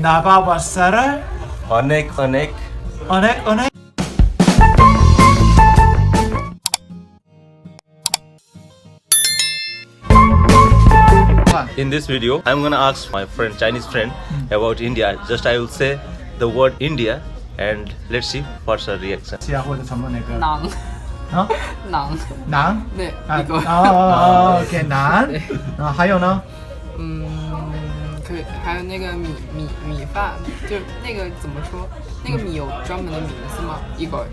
나바 왔어라. 어넥. 어넥. In this video, I'm gonna ask my friend, Chinese friend, about India. Just I will say the word India, and let's see what's her reaction. 或者什么那个 낭. 啊 낭. 馕 네, 啊 이거. OK 馕啊还有呢 还有那个米饭，就那个怎么说？那个米有专门的名字吗？一个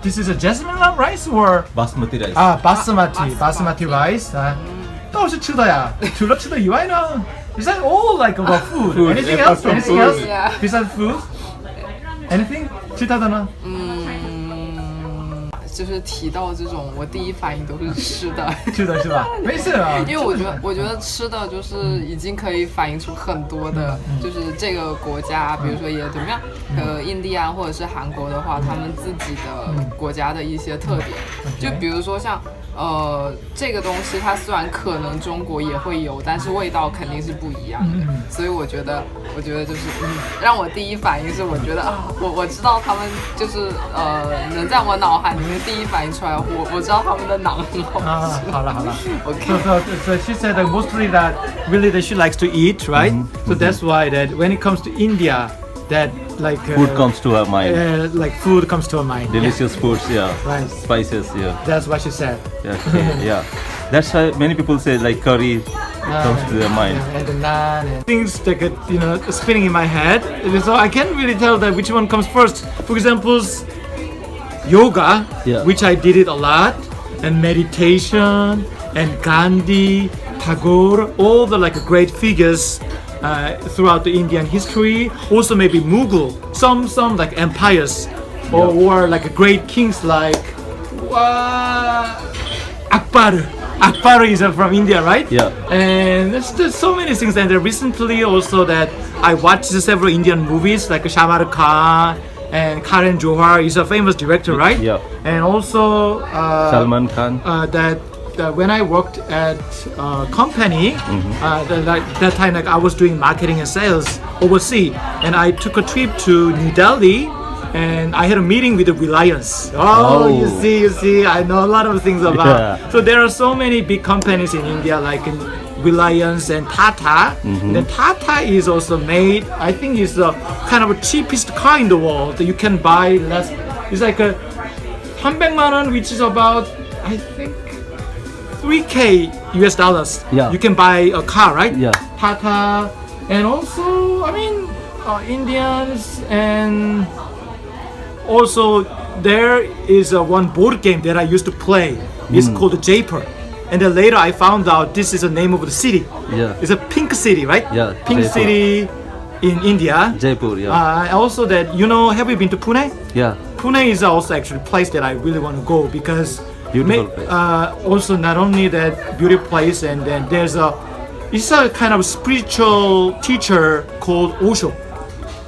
This is a jasmine rice or Basmati rice. basmati rice 都是吃的呀除了吃的以外呢 Is that all like about food? Anything else? Anything else? Yeah. Besides food? Anything? 其他的呢就是提到这种，我第一反应都是吃的。吃的是吧没事啊因为我觉得吃的就是已经可以反映出很多的，就是这个国家，比如说也怎么样，印第安或者是韩国的话，他们自己的国家的一些特点，就比如说像这个东西它虽然可能中国也会有，但是味道肯定是不一样的，所以我觉得就是让我第一反应是我觉得我知道他们就是能在我脑海里面第一反应出来，我知道他们的馕很好吃。好了 OK. So she said that mostly that really that she likes to eat, right? So that's why that when it comes to India, that like Food comes to her mind. like food comes to her mind. Delicious foods, yeah. Right. Spices, yeah. That's what she said. Yeah, okay, yeah. That's why many people say like curry comes to their mind. And the naan and things that get spinning in my head. So I can't really tell that which one comes first. For example, yoga, which I did it a lot, and meditation, and Gandhi, Tagore, all the like great figures throughout the Indian history. Also maybe Mughal, some like empires, or like great kings like Akbar. Akbar is from India, right? Yeah. And there's so many things. And recently also that I watched several Indian movies like Shah Rukh Khan and Karan Johar is a famous director, right? Yeah. And also Salman Khan. that when I worked at a company, that time like I was doing marketing and sales overseas, and I took a trip to New Delhi, and I had a meeting with the Reliance. You see, I know a lot of things about. Yeah. So there are so many big companies in India like Reliance and Tata. And then Tata is also made, I think it's the kind of cheapest car in the world that you can buy less. It's like a 300만 원, which is about, I think, $3,000 US. Yeah. You can buy a car, right? Yeah. Tata, and also, I mean, Indians, and also there is one board game that I used to play. It's called Jaipur. And then later I found out this is the name of the city. Yeah. It's a pink city, right? Yeah, Pink Jaipur. city in India. Jaipur, yeah. Also that, have you been to Pune? Yeah. Pune is also actually a place that I really want to go because Beautiful place. Also not only that beautiful place, and then it's a kind of spiritual teacher called Osho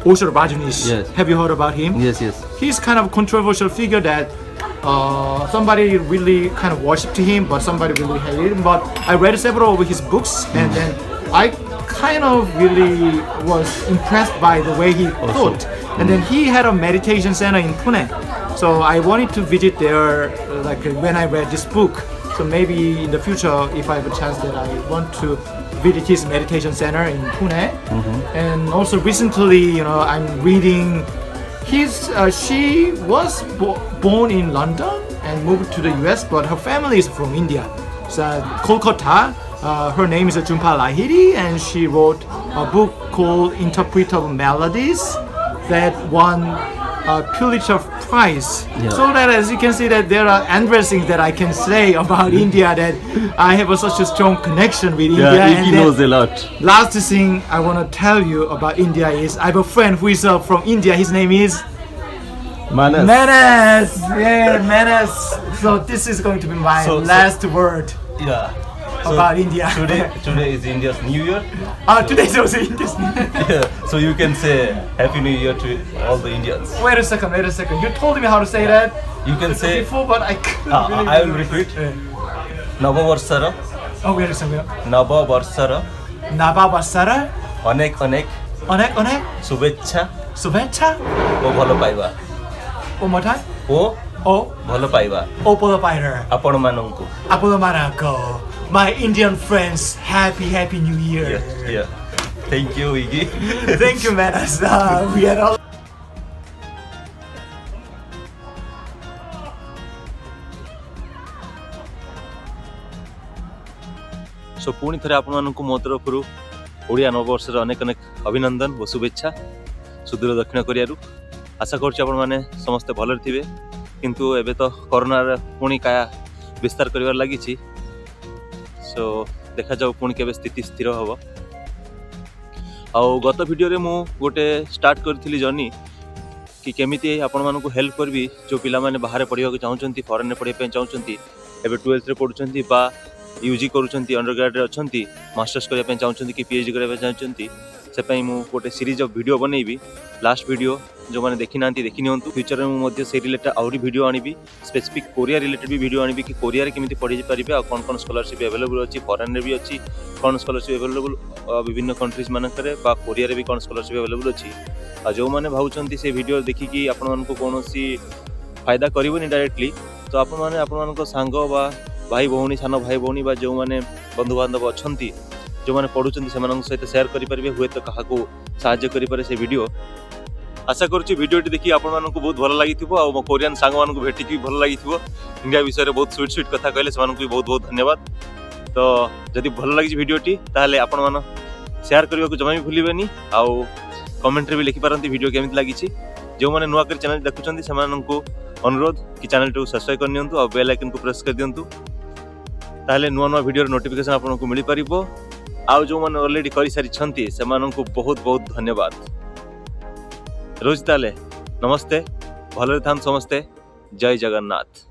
Rajneesh. Yes. Have you heard about him? Yes. He's kind of a controversial figure that somebody really kind of worshipped him, but somebody really hated him. But I read several of his books, and then I kind of really was impressed by the way he thought. And then he had a meditation center in Pune. So I wanted to visit there like when I read this book. So maybe in the future, if I have a chance, that I want to visit his meditation center in Pune. And also recently, I'm reading she was born in London and moved to the US, but her family is from India. So Kolkata. Her name is Jhumpa Lahiri, and she wrote a book called Interpreter of Melodies that won Pulitzer Prize. Yeah. So that, as you can see, that there are endless things that I can say about India, that I have such a strong connection with India. Yeah, he knows a lot. Last thing I want to tell you about India is I have a friend who is from India. His name is Manas. Yeah, Manas. So this is going to be my last word. Yeah. About India. Today is India's New Year. Today is also India's New Year. Yeah. So you can say Happy New Year to all the Indians. Wait a second. You told me how to say that. You can say before, but I couldn't really I will repeat. Wait a second. Nava Varsara. Naba Basara. Onek. ଅନେକ ଅନେକ शुभेच्छा ଶୁଭେଚ୍ଛା ଓ ଭଲ ପାଇବା one more time ଓ ଓ ଭଲ ପାଇବା ଓ ଭଲ ପାଇବା ଆପଣମାନଙ୍କୁ ଆପଣମାନଙ୍କ my Indian friends happy new year yeah thank you Iggy thank you man we are all सो पुणी थे आपको मो तरफ ओडिया नववर्ष अनेक अनेक अभिनंदन और शुभेच्छा सुदूर दक्षिण कोरिया आशा कर समस्ते भल थे किंतु एबे तो कोरोना पुणी क्या विस्तार कर लगी सो देखा जाऊ पुणी के स्थिति स्थिर हम आ गत वीडियो रे मु गोटे स्टार्ट करी जर्नी कि केमिति आपण मानकु हेल्प करबी जो पिला माने बाहर पढ़िया चाहूँगी फॉरेन में पढ़ाई चाहूँगी एबे 12th रे पढ़ुछंती बा यूजी करूछंती अंडरग्रेड रे अछंती मास्टर्स करबा चाहूँगी कि पीएचडी करबा चाहूँगी से पई मु गोटे सीरीज ऑफ वीडियो बनैबी लास्ट वीडियो जो माने देखि नांती देखि नियंतु फ्यूचर में मध्य से रिलेटेड आउरी वीडियो आनिबी स्पेसिफिक कोरिया रिलेटेड भी वीडियो आनिबी कि कोरिया रे केमिति पढ़ि परिबे आ कोन कोन स्कॉलरशिप अवेलेबल अछि फॉरेन रे भी अछि कोन स्कॉलरशिप अवेलेबल विभिन्न कंट्रीज मानकरे बा कोरिया रे भी कोन स्कॉलरशिप अवेलेबल अछि आ जो माने भाउछंती से वीडियो देखि कि आपण मानको कोनोसी फायदा करिवनी डायरेक्टली तो आपण माने आपण मानको सांग बा भाई भौणी सान भाई भौणी बा जो माने बंधु बांधव अछंती जो माने पढुचंती सेमानक सहित शेयर करि परिबे हुए तो काहाको सहाय्य करि पारे से वीडियो आशा करूँ वीडियोटी देखिए आपण मानकु बहुत भल लगी और मो कोरियन सांग मानकु भेटिकी भल लगी इंडिया विषय में बहुत स्वीट स्वीट कथा कहले से बहुत बहुत धन्यवाद तो जदि भल लगी वीडियोटी ताहले आपण मान शेयर करने को जमा भी भूलिबेनी आउ कमेंट रे भी लिखि पारंती वीडियो केमिति लागी जो माने नुआ कर चैनल देखुचंती सेमानकु अनुरोध कि चैनल टू सब्सक्राइब कर नियंतु और बेल आइकन को प्रेस कर दियंतु ताहले नुआ नुआ वीडियो नोटिफिकेशन आपनको मिली परिबो आउ जो माने ऑलरेडी करि सारी छंती सेमानकु बहुत बहुत धन्यवाद रोज ताले नमस्ते भलरे थान समस्ते जय जगन्नाथ।